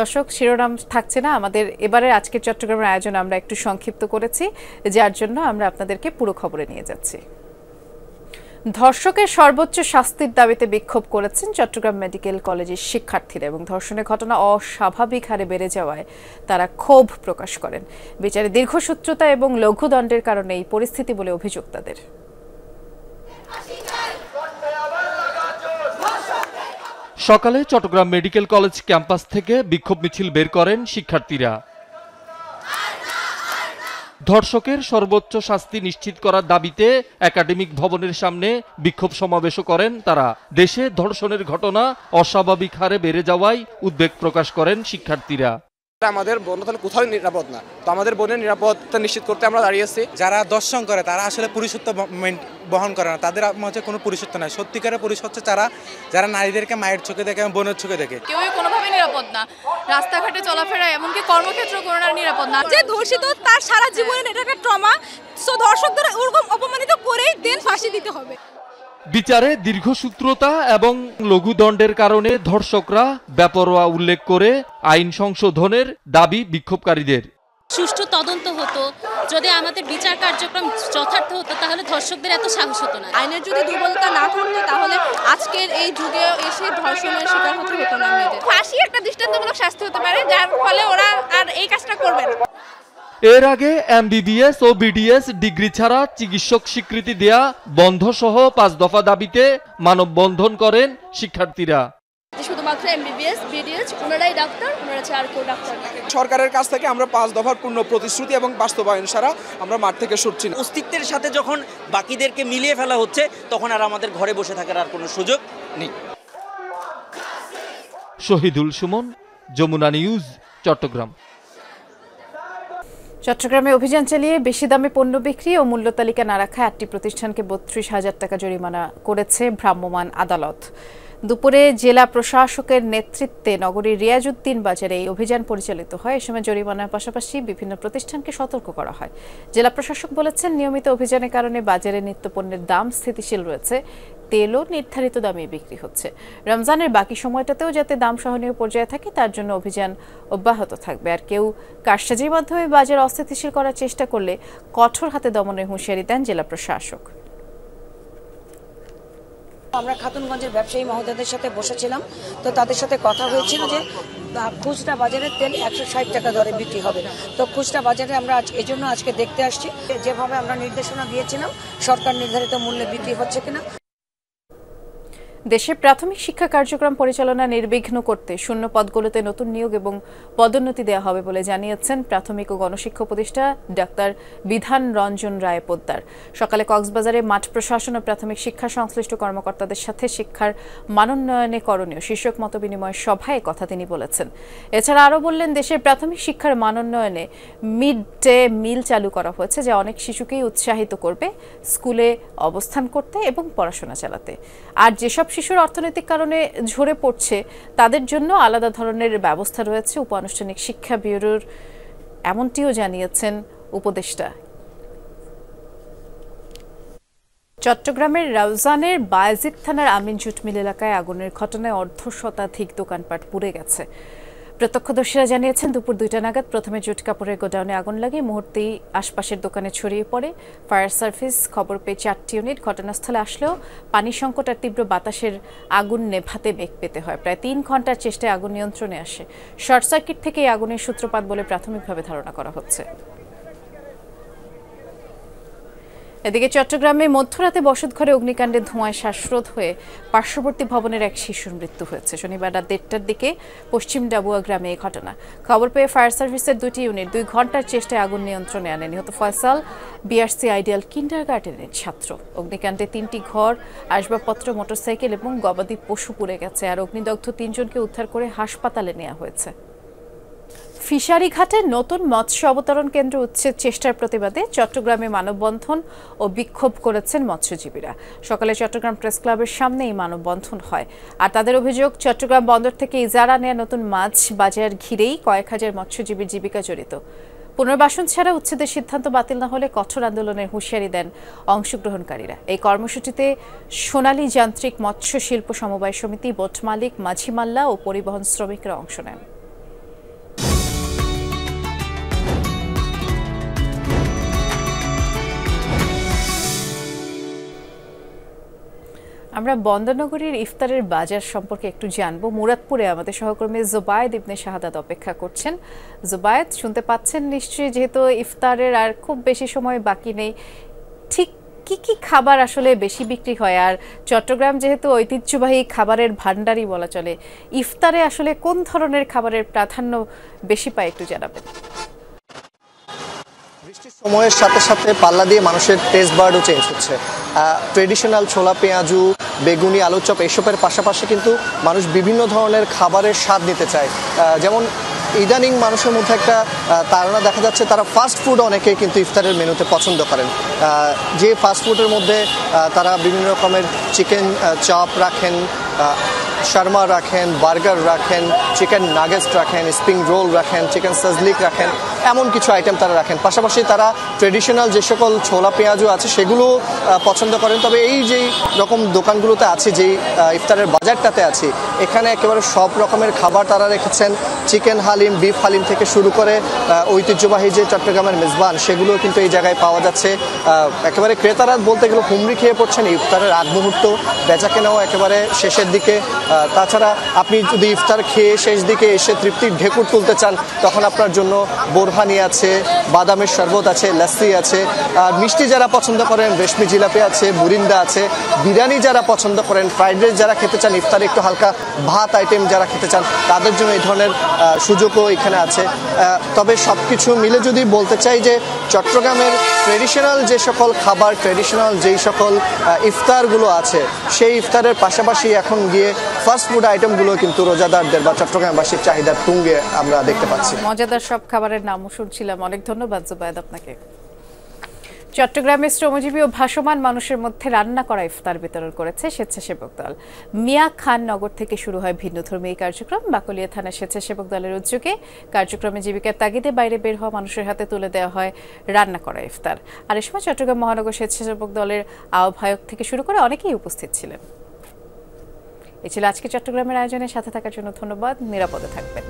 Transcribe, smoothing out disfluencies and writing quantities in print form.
দর্শক, শিরোনাম থাকছে না আমাদের এবারের আজকের চট্টগ্রামের আয়োজন আমরা একটু সংক্ষিপ্ত করেছি, যার জন্য আমরা আপনাদেরকে পুরো খবরে নিয়ে যাচ্ছি। ধর্ষকের সর্বোচ্চ শাস্তির দাবিতে বিক্ষোভ করেছেন চট্টগ্রাম মেডিকেল কলেজের শিক্ষার্থীরা এবং ধর্ষণের ঘটনা অস্বাভাবিক হারে বেড়ে যাওয়ায় তারা ক্ষোভ প্রকাশ করেন। বিচারে দীর্ঘসূত্রতা এবং লঘুদণ্ডের কারণে এই পরিস্থিতি বলে অভিযোগ তাদের। সকালে চট্টগ্রাম মেডিকেল কলেজ ক্যাম্পাস থেকে বিক্ষোভ মিছিল বের করেন শিক্ষার্থীরা। ধর্ষকের সর্বোচ্চ শাস্তি নিশ্চিত করার দাবিতে একাডেমিক ভবনের সামনে বিক্ষোভ সমাবেশও করেন তারা। দেশে ধর্ষণের ঘটনা অস্বাভাবিক হারে বেড়ে যাওয়ায় উদ্বেগ প্রকাশ করেন শিক্ষার্থীরা। আমাদের বোন তাহলে কোথাও নিরাপদ না, তো আমাদের বোনের নিরাপত্তা নিশ্চিত করতে আমরা দাঁড়িয়েছি। যারা দর্শন করে তারা আসলে পুরুষত্ব বহন করে না, তাদের মধ্যে কোনো পুরুষত্ব নাই। সত্যিকারের পুরুষ হচ্ছে যারা নারীদেরকে মায়ের চোখে দেখে এবং বোনের চোখে দেখে। কেউই কোনোভাবে নিরাপদ না, রাস্তাঘাটে চলাফেরা এমনকি কর্মক্ষেত্র কোনোটা নিরাপদ না। যে ধর্ষিত তার সারা জীবনের এটা একটা ট্রমা, সো ধর্ষকদের ওরকম অপমানিত করেই দেন ফাঁসি দিতে হবে। বিচারে দীর্ঘসূত্রতা এবং লঘুদণ্ডের কারণে ধর্ষকরা বেপরোয়া উল্লেখ করে আইন সংশোধনের দাবি বিক্ষোভকারীদের। সুষ্ঠু তদন্ত হতো, যদি আমাদের বিচার কার্যক্রম যথার্থ হতো তাহলে ধর্ষকদের এত সাহস হতো না। আইনের যদি দুর্বলতা না থাকতো তাহলে আজকের এই যুগে এসে ধর্ষণের শিকার হতে হতো না মেয়েদের। ফাঁসি একটা দৃষ্টান্তমূলক শাস্তি হতে পারে, যার ফলে ওরা আর এই কাজটা করবে না। এর আগে এমবিবিএস ও বিডিএস ডিগ্রি ছাড়া চিকিৎসক স্বীকৃতি দেয়া বন্ধ সহ 5 দফা দাবিতে মানববন্ধন করেন শিক্ষার্থীরা। শুধুমাত্র এমবিবিএস বিডিএস ওনারাই ডাক্তার, ওনারা ছাড়া আর কেউ ডাক্তার না। সরকারের কাছ থেকে আমরা 5 দফার পূর্ণ প্রতিশ্রুতি এবং বাস্তবায়ন ছাড়া আমরা মাঠ থেকে সরছি না। অস্তিত্বের সাথে যখন বাকিদেরকে মিলিয়ে ফেলা হচ্ছে তখন আর আমাদের ঘরে বসে থাকার আর কোনো সুযোগ নেই। শহীদুল সুমন, যমুনা নিউজ, চট্টগ্রাম। চট্টগ্রামে অভিযান চালিয়ে বেশি দামে পণ্য বিক্রি ও মূল্য তালিকা না রাখায় 8টি প্রতিষ্ঠানকে 32,000 টাকা জরিমানা করেছে ভ্রাম্যমাণ আদালত। দুপুরে জেলা প্রশাসকের নেতৃত্বে নগরীর রিয়াজউদ্দিন বাজারে এই অভিযান পরিচালিত হয়। এ সময় জরিমানার পাশাপাশি বিভিন্ন প্রতিষ্ঠানকে সতর্ক করা হয়। জেলা প্রশাসক বলেছেন, নিয়মিত অভিযানের কারণে বাজারে নিত্যপণ্যের দাম স্থিতিশীল রয়েছে, তেলও নির্ধারিত দামে বিক্রি হচ্ছে। রমজানের বাকি সময়টাতেও যাতে দাম সহনীয় পর্যায়ে থাকে তার জন্য অভিযান অব্যাহত থাকবে। আর কেউ কারসাজির মাধ্যমে বাজার অস্থিতিশীল করার চেষ্টা করলে কঠোর হাতে দমনের হুঁশিয়ারি দেন জেলা প্রশাসক। আমরা খাতুনগঞ্জের ব্যবসায়ী মহোদয়দের সাথে বসেছিলাম, তো তাদের সাথে কথা হয়েছিল যে খুচরা বাজারের তেল 160 টাকা দরে বিক্রি হবে। তো খুচরা বাজারে আমরা এজন্য আজকে দেখতে আসছি যেভাবে আমরা নির্দেশনা দিয়েছিলাম সরকার নির্ধারিত মূল্যে বিক্রি হচ্ছে কিনা। দেশে প্রাথমিক শিক্ষা কার্যক্রম পরিচালনা নির্বিঘ্ন করতে শূন্য পদগুলোতে নতুন নিয়োগ এবং পদোন্নতি দেওয়া হবে বলে জানিয়েছেন প্রাথমিক ও গণশিক্ষা উপদেষ্টা ডাক্তার বিধান রঞ্জন রায় পোদ্দার। সকালে কক্সবাজারে মাঠ প্রশাসন ও প্রাথমিক শিক্ষা সংশ্লিষ্ট কর্মকর্তাদের সাথে শিক্ষার মানোন্নয়নে করণীয় শীর্ষক মতবিনিময় সভায় কথা তিনি বলেছেন। এছাড়া আরও বললেন, দেশের প্রাথমিক শিক্ষার মানোন্নয়নে মিড ডে মিল চালু করা হয়েছে, যা অনেক শিশুকেই উৎসাহিত করবে স্কুলে অবস্থান করতে এবং পড়াশোনা চালাতে। আর যেসব শিশুর অর্থনৈতিক কারণে ঝরে পড়ছে তাদের জন্য আলাদা ধরনের ব্যবস্থা রয়েছে উপ আনুষ্ঠানিক শিক্ষা ব্যুরোর, এমনটিও জানিয়েছেন উপদেষ্টা। চট্টগ্রামের রাউজানের বায়েজিদ থানার আমিন জুট মিল এলাকায় আগুনের ঘটনায় অর্ধশতাধিক দোকানপাট পুড়ে গেছে। প্রত্যক্ষদর্শীরা জানিয়েছেন, দুপুর 2টা নাগাদ প্রথমে জুট কাপড়ের গোডাউনে আগুন লাগে, মুহূর্তেই আশপাশের দোকানে ছড়িয়ে পড়ে। ফায়ার সার্ভিস খবর পেয়ে 4টি ইউনিট ঘটনাস্থলে আসলেও পানি সংকট আর তীব্র বাতাসের আগুন নেভাতে বেগ পেতে হয়। প্রায় 3 ঘন্টার চেষ্টায় আগুন নিয়ন্ত্রণে আসে। শর্ট সার্কিট থেকে এই আগুনের সূত্রপাত বলে প্রাথমিকভাবে ধারণা করা হচ্ছে। এদিকে চট্টগ্রামে মধ্যরাতে বসতঘরে অগ্নিকাণ্ডে ধোঁয়ায় শ্বাসরোধ হয়ে পার্শ্ববর্তী ভবনের এক শিশুর মৃত্যু হয়েছে। শনিবার রাত 1টার দিকে পশ্চিম ডাবুয়া গ্রামে এই ঘটনা। খবর পেয়ে ফায়ার সার্ভিসের 2টি ইউনিট 2 ঘন্টার চেষ্টায় আগুন নিয়ন্ত্রণে আনে। নিহত ফয়সাল বিআরসি আইডিয়াল কিন্ডারগার্টেনের ছাত্র। অগ্নিকাণ্ডে 3টি ঘর, আসবাবপত্র, মোটরসাইকেল এবং গবাদি পশু পুড়ে গেছে। আর অগ্নিদগ্ধ 3 জনকে উদ্ধার করে হাসপাতালে নেওয়া হয়েছে। ফিশারি-ঘাটে নতুন মৎস্য অবতরণ কেন্দ্র উচ্ছেদ চেষ্টার প্রতিবাদে চট্টগ্রামে মানববন্ধন ও বিক্ষোভ করেছেন মৎস্যজীবীরা। সকালে চট্টগ্রাম প্রেস ক্লাবের সামনে এই মানববন্ধন হয়। আর তাদের অভিযোগ, চট্টগ্রাম বন্দর থেকে ইজারা নেয়া নতুন মাছ বাজার ঘিরেই কয়েক হাজার মৎস্যজীবীর জীবিকা জড়িত। পুনর্বাসন ছাড়া উচ্ছেদের সিদ্ধান্ত বাতিল না হলে কঠোর আন্দোলনের হুঁশিয়ারি দেন অংশগ্রহণকারীরা। এই কর্মসূচিতে সোনালী যান্ত্রিক মৎস্য শিল্প সমবায় সমিতি, বোট মালিক, মাঝি মাল্লা ও পরিবহন শ্রমিকরা অংশ নেন। আমরা বন্দরনগরীর ইফতারের বাজার সম্পর্কে একটু জানবো। মুরাদপুরে আমাদের সহকর্মী জুবায়েদ ইবনে শাহাদাত অপেক্ষা করছেন। জুবায়েদ, শুনতে পাচ্ছেন নিশ্চয়ই, যেহেতু ইফতারের আর খুব বেশি সময় বাকি নেই, ঠিক কি কি খাবার আসলে বেশি বিক্রি হয়? আর চট্টগ্রাম যেহেতু ঐতিহ্যবাহী খাবারের ভান্ডারই বলা চলে, ইফতারে আসলে কোন ধরনের খাবারের প্রাধান্য বেশি পায় একটু জানাবেন। বৃষ্টির সময়ের সাথে সাথে পাল্লা দিয়ে মানুষের টেস্ট বার্ডও চেঞ্জ হচ্ছে। ট্রেডিশনাল ছোলা পেঁয়াজু, বেগুনি, আলুর চপ এসবের পাশাপাশি কিন্তু মানুষ বিভিন্ন ধরনের খাবারের স্বাদ নিতে চায়। যেমন ইদানিং মানুষের মধ্যে একটা তাড়না দেখা যাচ্ছে, তারা ফাস্ট ফুড অনেকে কিন্তু ইফতারের মেনুতে পছন্দ করেন। যে ফাস্ট ফুডের মধ্যে তারা বিভিন্ন রকমের চিকেন চপ রাখেন, শর্মা রাখেন, বার্গার রাখেন, চিকেন নাগেটস রাখেন, স্প্রিং রোল রাখেন, চিকেন সাজলিক রাখেন, এমন কিছু আইটেম তারা রাখেন। পাশাপাশি তারা ট্রেডিশনাল যে সকল ছোলা পেঁয়াজু আছে সেগুলো পছন্দ করেন। তবে এই যেই রকম দোকানগুলোতে আছে, যেই ইফতারের বাজারটাতে আছে, এখানে একেবারে সব রকমের খাবার তারা রেখেছেন। চিকেন হালিম, বিফ হালিম থেকে শুরু করে ঐতিহ্যবাহী যে চট্টগ্রামের মেজবান, সেগুলো কিন্তু এই জায়গায় পাওয়া যাচ্ছে। একেবারে ক্রেতারা বলতে গেলে হুমড়ি খেয়ে পড়ছেন ইফতারের আগ মুহূর্ত, বেচা কেনাও একেবারে শেষের দিকে। তাছাড়া আপনি যদি ইফতার খেয়ে শেষ দিকে এসে তৃপ্তির ঢেকুর তুলতে চান, তখন আপনার জন্য বোরহানি আছে, বাদামের শরবত আছে, লস্যি আছে। আর মিষ্টি যারা পছন্দ করেন, রেশমি জিলাপি আছে, বুরিন্দা আছে। বিরিয়ানি যারা পছন্দ করেন, ফ্রাইড রাইস যারা খেতে চান, ইফতারে একটু হালকা ভাত আইটেম যারা খেতে চান, তাদের জন্য এই ধরনের সুযোগও এখানে আছে। তবে সব কিছু মিলে যদি বলতে চাই যে চট্টগ্রামের ট্রেডিশনাল যে সকল খাবার, ট্রেডিশনাল যেই সকল ইফতারগুলো আছে, সেই ইফতারের পাশাপাশি এখন গিয়ে ফাস্ট ফুড আইটেমগুলো কিন্তু রোজাদারদের বা চট্টগ্রামবাসীর চাহিদার তুঙ্গে আমরা দেখতে পাচ্ছি। মজাদার সব খাবারের নামও শুনছিলাম। অনেক ধন্যবাদ জুবায়েদ আপনাকে। চট্টগ্রামের শ্রমজীবী ও ভাসমান মানুষের মধ্যে রান্না করা ইফতার বিতরণ করেছে স্বেচ্ছাসেবক দল। মিয়া খান নগর থেকে শুরু হয় ভিন্নধর্মী এই কার্যক্রম। বাকলিয়া থানার স্বেচ্ছাসেবক দলের উদ্যোগে কার্যক্রমে জীবিকার তাগিদে বাইরে বের হওয়া মানুষের হাতে তুলে দেওয়া হয় রান্না করা ইফতার। আর এ সময় চট্টগ্রাম মহানগর স্বেচ্ছাসেবক দলের আহ্বায়ক থেকে শুরু করে অনেকেই উপস্থিত ছিলেন। এ ছিল আজকে চট্টগ্রামের আয়োজনের সাথে থাকার জন্য ধন্যবাদ। নিরাপদে থাকবেন।